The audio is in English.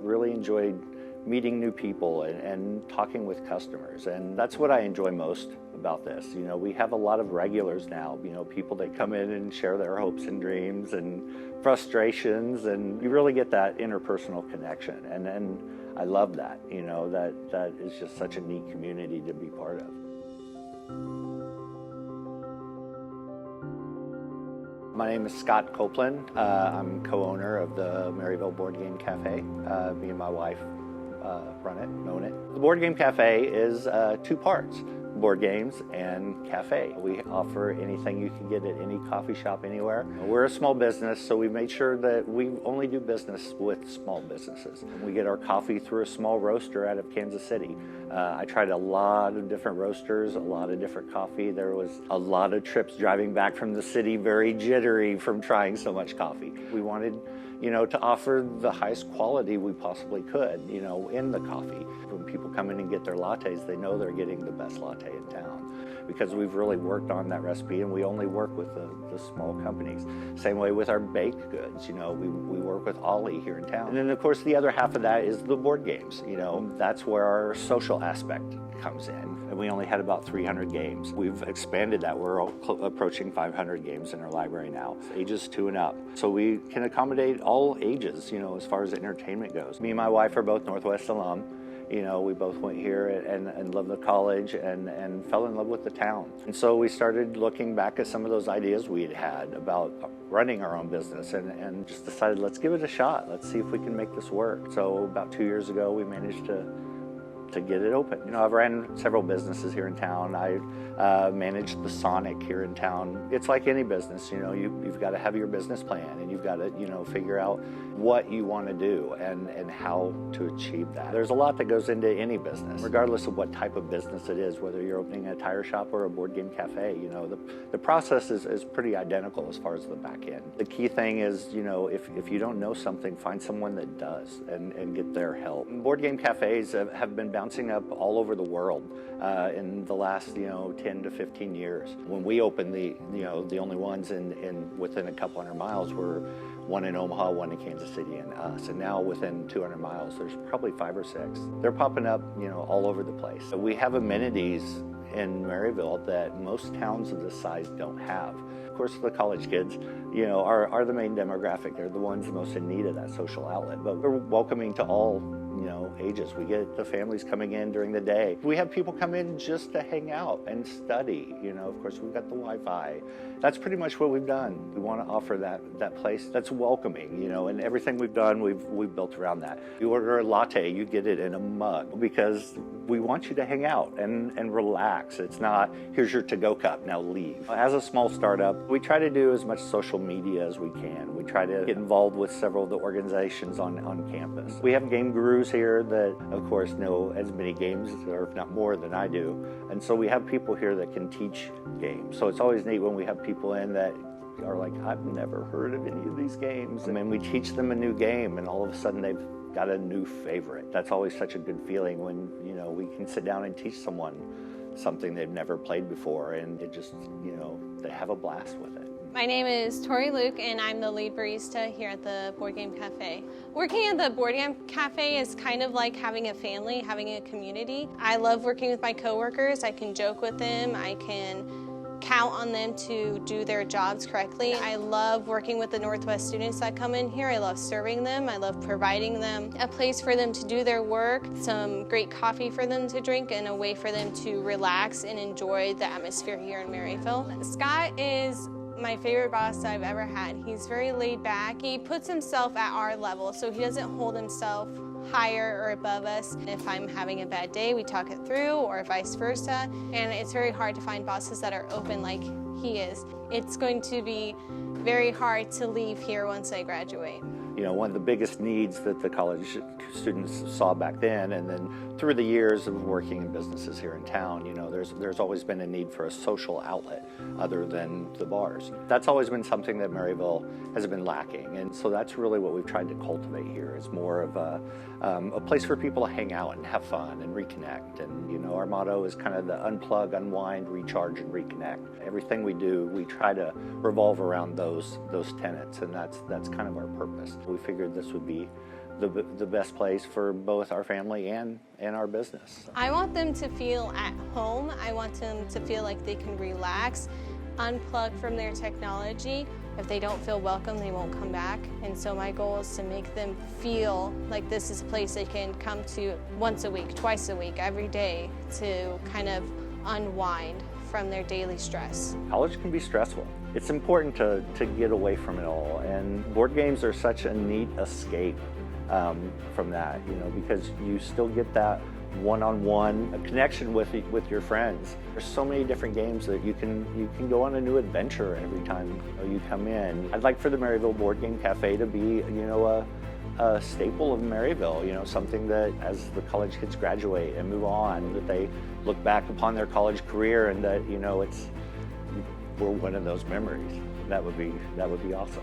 really enjoyed meeting new people and talking with customers. And that's what I enjoy most about this. You know, we have a lot of regulars now, you know, people that come in and share their hopes and dreams and frustrations, and you really get that interpersonal connection. And I love that, you know, that is just such a neat community to be part of. My name is Scott Copeland. I'm co-owner of the Maryville Board Game Cafe. Me and my wife run it, own it. The Board Game Cafe is two parts, board games and cafe. We offer anything you can get at any coffee shop anywhere. We're a small business, so we made sure that we only do business with small businesses. We get our coffee through a small roaster out of Kansas City. I tried a lot of different roasters, a lot of different coffee. There was a lot of trips driving back from the city, very jittery from trying so much coffee. We wanted, you know, to offer the highest quality we possibly could, you know, in the coffee. When people come in and get their lattes, they know they're getting the best latte in town, because we've really worked on that recipe, and we only work with the small companies. Same way with our baked goods, you know, we work with Ollie here in town. And then of course the other half of that is the board games. You know, that's where our social aspect comes in. And we only had about 300 games. We've expanded that. We're approaching 500 games in our library now, ages 2 and up. So we can accommodate all ages, you know, as far as entertainment goes. Me and my wife are both Northwest alum. You know, we both went here and loved the college and fell in love with the town. And so we started looking back at some of those ideas we had about running our own business and just decided, let's give it a shot. Let's see if we can make this work. So about 2 years ago, we managed to get it open. You know, I've ran several businesses here in town. I managed the Sonic here in town. It's like any business, you know, you've got to have your business plan, and you've got to, you know, figure out what you want to do and how to achieve that. There's a lot that goes into any business, regardless of what type of business it is, whether you're opening a tire shop or a board game cafe. You know, the process is pretty identical as far as the back end. The key thing is, you know, if you don't know something, find someone that does and get their help. Board game cafes have been bouncing up all over the world in the last, you know, 10 to 15 years. When we opened, the only ones in within a couple hundred miles were one in Omaha, one in Kansas City, and us. And now within 200 miles, there's probably 5 or 6. They're popping up, you know, all over the place. We have amenities in Maryville that most towns of this size don't have. Of course, the college kids, you know, are the main demographic. They're the ones most in need of that social outlet. But we're welcoming to all, you know, ages. We get the families coming in during the day. We have people come in just to hang out and study. You know, of course, we've got the Wi-Fi. That's pretty much what we've done. We want to offer that place that's welcoming, you know, and everything we've done, we've built around that. You order a latte, you get it in a mug, because we want you to hang out and relax. It's not, here's your to-go cup, now leave. As a small startup, we try to do as much social media as we can. We try to get involved with several of the organizations on campus. We have game gurus here that, of course, know as many games, or if not more, than I do. And so we have people here that can teach games. So it's always neat when we have people in that are like, I've never heard of any of these games. And then we teach them a new game, and all of a sudden they've got a new favorite. That's always such a good feeling when, you know, we can sit down and teach someone something they've never played before, and it just, you know, they have a blast with it. My name is Tori Luke, and I'm the lead barista here at the Board Game Cafe. Working at the Board Game Cafe is kind of like having a family, having a community. I love working with my coworkers. I can joke with them. I can count on them to do their jobs correctly. I love working with the Northwest students that come in here. I love serving them. I love providing them a place for them to do their work, some great coffee for them to drink, and a way for them to relax and enjoy the atmosphere here in Maryville. Scott is my favorite boss I've ever had. He's very laid back. He puts himself at our level, so he doesn't hold himself higher or above us. If I'm having a bad day, we talk it through, or vice versa. And it's very hard to find bosses that are open like he is. It's going to be very hard to leave here once I graduate. You know, one of the biggest needs that the college students saw back then, and then through the years of working in businesses here in town, you know, there's always been a need for a social outlet other than the bars. That's always been something that Maryville has been lacking, and so that's really what we've tried to cultivate here. It's more of a place for people to hang out and have fun and reconnect. And, you know, our motto is kind of the unplug, unwind, recharge, and reconnect. Everything we do, we try to revolve around those tenets, and that's kind of our purpose. We figured this would be the best place for both our family and our business. I want them to feel at home. I want them to feel like they can relax, unplug from their technology. If they don't feel welcome, they won't come back. And so my goal is to make them feel like this is a place they can come to once a week, twice a week, every day to kind of unwind from their daily stress. College can be stressful. It's important to get away from it all, and board games are such a neat escape from that, because you still get that one-on-one connection with your friends. There's so many different games that you can go on a new adventure every time you come in. I'd like for the Maryville Board Game Cafe to be, a staple of Maryville, something that as the college kids graduate and move on, that they look back upon their college career and that, we're one of those memories. That would be awesome.